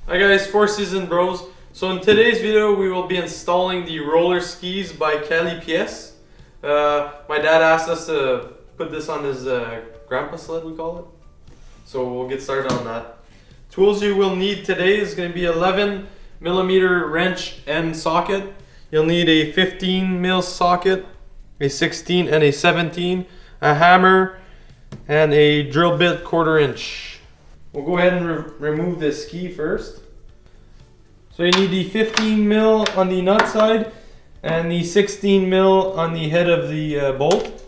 Hi guys, Four Season Bros. So in today's video we will be installing the roller skis by Qualipiece. My dad asked us to put this on his grandpa sled, we call it. So we'll get started on that. Tools you will need today is going to be 11mm wrench and socket. You'll need a 15mm socket, a 16 and a 17, a hammer, and a drill bit 1/4 inch. We'll go ahead and remove the ski first. So you need the 15mm on the nut side and the 16mm on the head of the bolt.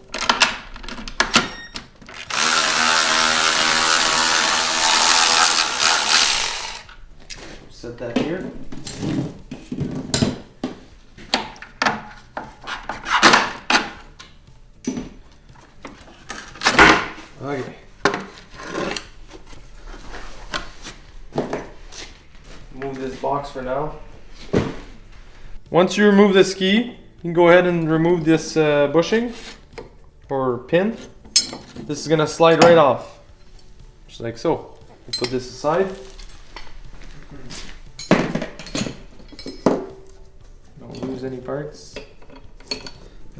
Set that here. Okay. Move this box for now. Once you remove the ski, you can go ahead and remove this bushing or pin. This is gonna slide right off, just like so. We'll put this aside. Don't lose any parts.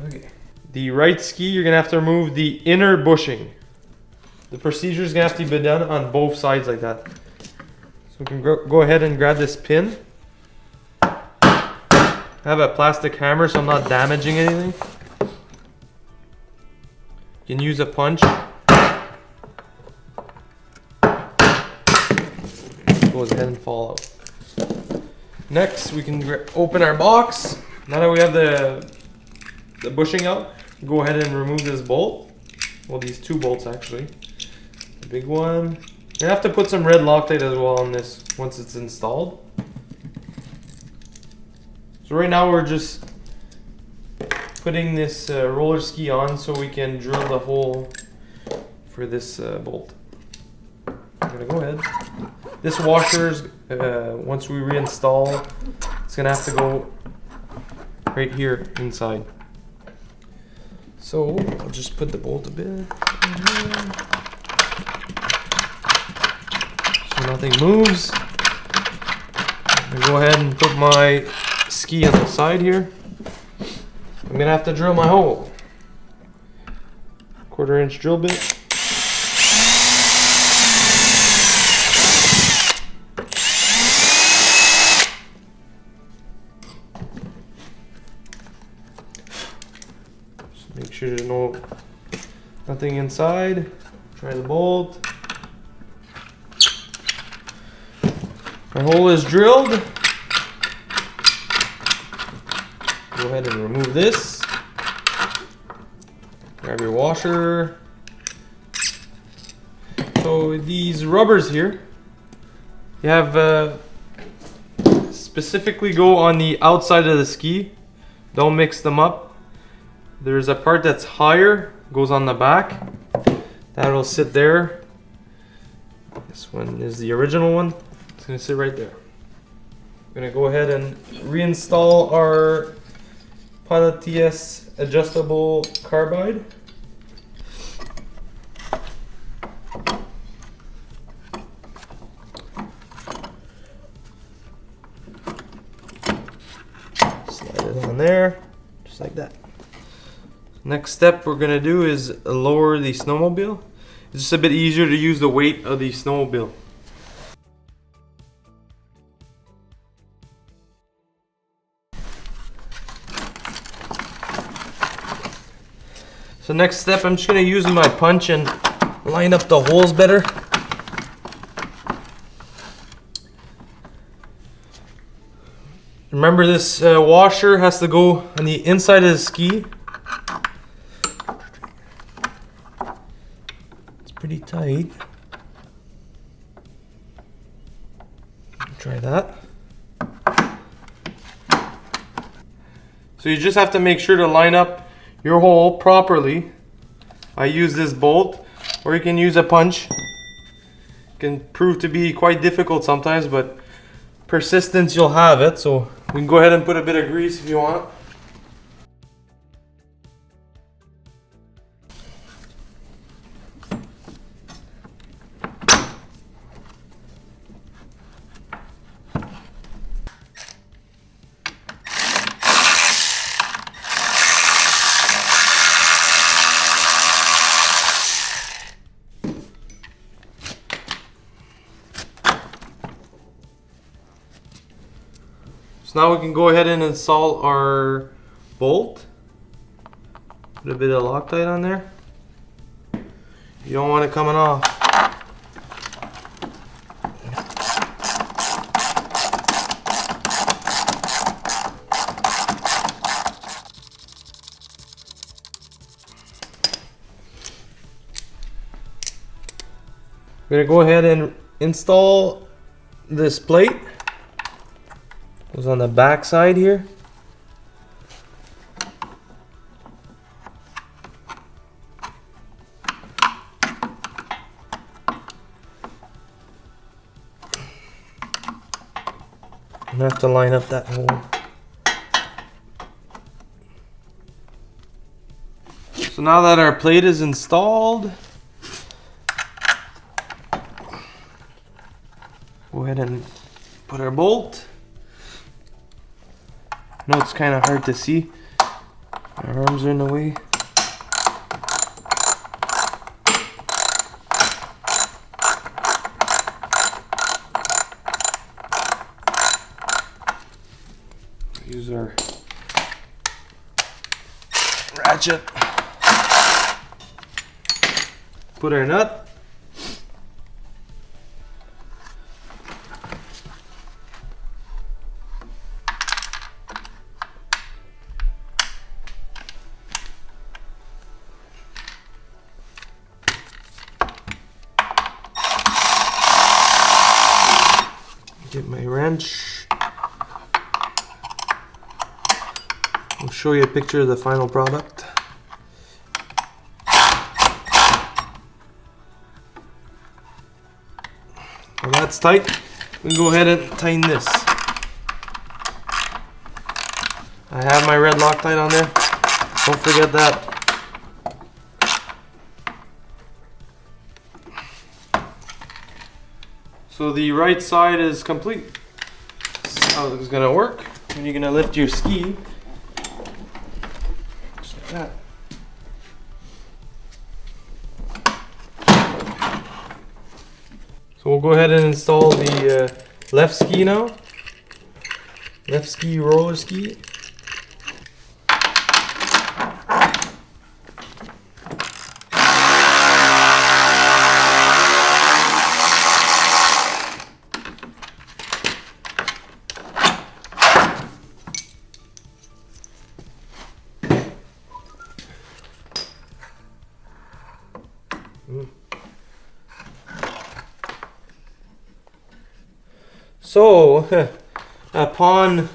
Okay. The right ski, you're gonna have to remove the inner bushing. The procedure is gonna have to be done on both sides like that. So we can go ahead and grab this pin. I have a plastic hammer so I'm not damaging anything. You can use a punch. Goes ahead and fall out. Next we can open our box. Now that we have the bushing out, go ahead and remove this bolt. Well, these two bolts actually. The big one. You have to put some red Loctite as well on this once it's installed. So right now we're just putting this roller ski on so we can drill the hole for this bolt. I'm gonna go ahead. This washer's once we reinstall, it's gonna have to go right here inside. So I'll just put the bolt a bit in here. So nothing moves. I'm gonna go ahead and put my ski on the side here. I'm gonna have to drill my hole. 1/4 inch drill bit. Just make sure there's nothing inside. Try the bolt. My hole is drilled. Go ahead and remove this. Grab your washer. So these rubbers here, you have specifically go on the outside of the ski. Don't mix them up. There's a part that's higher, goes on the back. That'll sit there. This one is the original one. It's gonna sit right there. I'm gonna go ahead and reinstall our Qualipiece adjustable carbide. Slide it on there, just like that. Next step we're gonna do is lower the snowmobile. It's just a bit easier to use the weight of the snowmobile. So next step, I'm just gonna use my punch and line up the holes better. Remember, this washer has to go on the inside of the ski. It's pretty tight. Try that. So you just have to make sure to line up your hole properly. I use this bolt, or you can use a punch. It can prove to be quite difficult sometimes, but persistence, you'll have it. So we can go ahead and put a bit of grease if you want. So now we can go ahead and install our bolt. Put a bit of Loctite on there. You don't want it coming off. We're gonna go ahead and install this plate. Goes on the back side here. I have to line up that hole. So now that our plate is installed, go ahead and put our bolt. I know it's kind of hard to see. My arms are in the way. Use our ratchet. Put our nut. Get my wrench. I'll show you a picture of the final product. Well, that's tight. We can go ahead and tighten this. I have my red Loctite on there. Don't forget that. So the right side is complete. This is how this is gonna work. And you're gonna lift your ski. Just like that. So we'll go ahead and install the left ski now. Left ski, roller ski. So, upon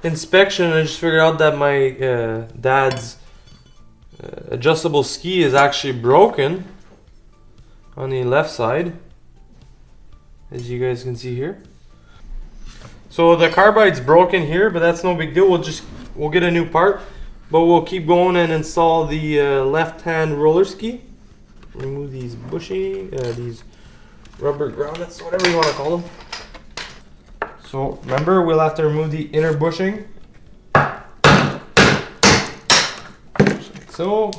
inspection, I just figured out that my dad's adjustable ski is actually broken on the left side, as you guys can see here. So the carbide's broken here, but that's no big deal. We'll get a new part, but we'll keep going and install the left-hand roller ski. Remove these bushing, these rubber grommets, whatever you want to call them. So remember, we'll have to remove the inner bushing. Just like so.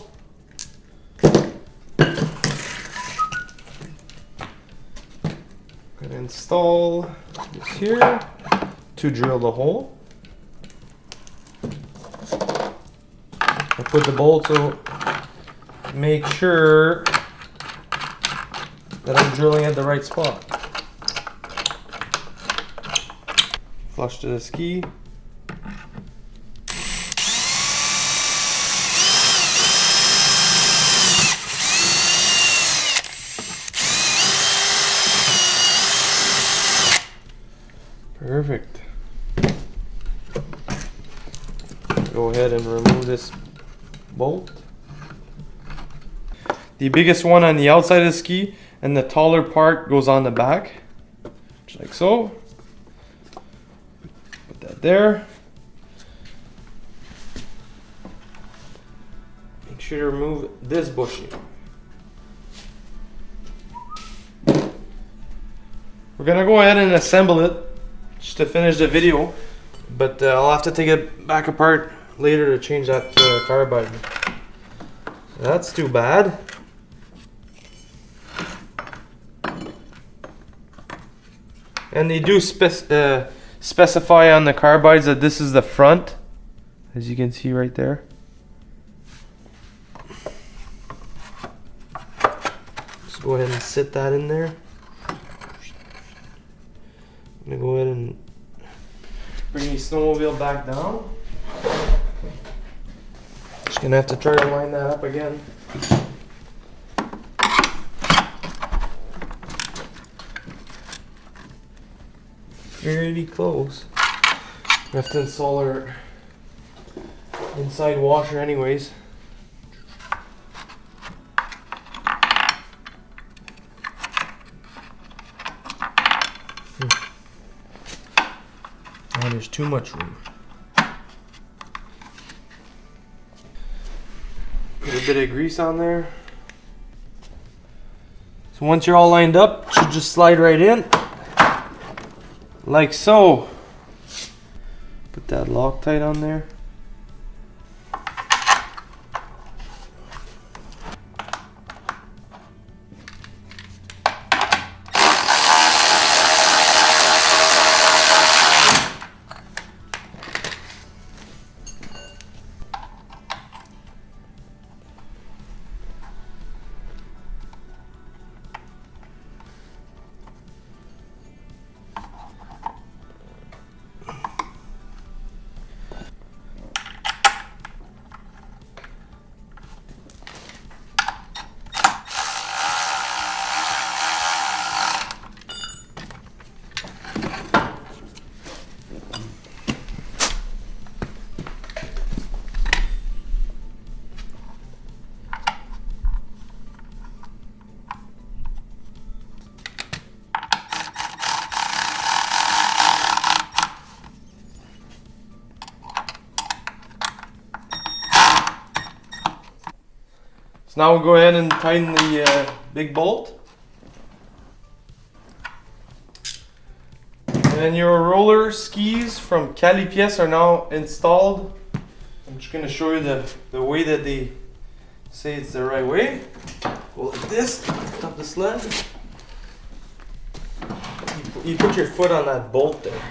Gonna install this here to drill the hole. I put the bolt so make sure that I'm drilling at the right spot. Flush to the ski. Perfect. Go ahead and remove this bolt. The biggest one on the outside of the ski, and the taller part goes on the back, just like so. Put that there. Make sure to remove this bushing. We're gonna go ahead and assemble it just to finish the video, but I'll have to take it back apart later to change that carbide. That's too bad. And they do specify on the carbides that this is the front, as you can see right there. Just go ahead and sit that in there. I'm gonna go ahead and bring the snowmobile back down. Just gonna have to try to line that up again. Pretty close. We have to install our inside washer anyways. Oh, there's too much room. Put a bit of grease on there. So once you're all lined up, you should just slide right in. Like so. Put that Loctite on there. So now we'll go ahead and tighten the big bolt. And your roller skis from Qualipiece are now installed. I'm just going to show you the way that they say it's the right way. Go like this, lift up the sled. You put your foot on that bolt there.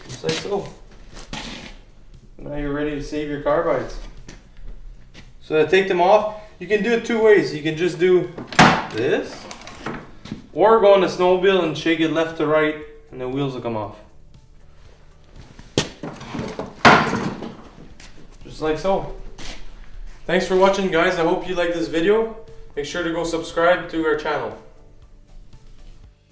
Just like so. Now you're ready to save your carbides. So to take them off, you can do it two ways. You can just do this, or go on the snowmobile and shake it left to right, and the wheels will come off. Just like so. Thanks for watching, guys. I hope you like this video. Make sure to go subscribe to our channel.